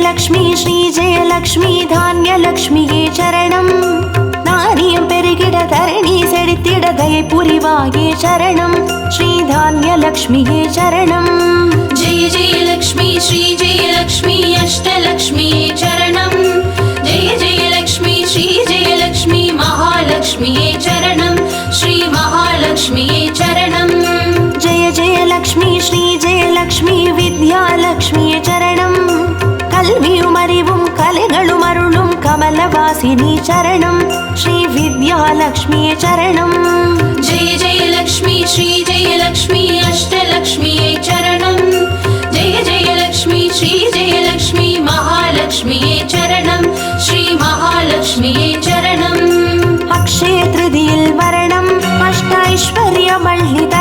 ஜெயலக்ஷ்மி ஸ்ரீ ஜெயலக்ஷ்மி தானியலக்ஷ்மியே சரணம். நாரியம் பெருகிட தரணி செழித்திட தயை புரிவாயே சரணம். ஸ்ரீ தானியலக்ஷ்மியே சரணம். ஜெய ஜெயலக்ஷ்மி ஸ்ரீ ஜெயலக்ஷ்மி அஷ்டலக்ஷ்மியே சரணம். ஜெய ஜெயலக்ஷ்மி ஸ்ரீ ஜெயலக்ஷ்மி மகாலக்ஷ்மியே சரணம். ஸ்ரீ மகாலக்ஷ்மியே சரணம். ஜெய ஜெயலக்ஷ்மி ஸ்ரீ ஜெயலக்ஷ்மி வித்யாலக்ஷ்மியே சரணம். கல்வியும் அறிவும் கலைகளும் அருளும் கமலவாசினி சரணம். ஸ்ரீ வித்யாலக்ஷ்மியே சரணம். ஜெய ஜெயலக்ஷ்மி ஸ்ரீ ஜெயலக்ஷ்மி அஷ்டலக்ஷ்மியே சரணம். ஜெய ஜெயலக்ஷ்மி ஸ்ரீ ஜெயலக்ஷ்மி மகாலக்ஷ்மியே சரணம். ஸ்ரீ மகாலக்ஷ்மியே சரணம். அக்ஷய திருதியில் வரணம் அஷ்டைஸ்வர்ய மல்லித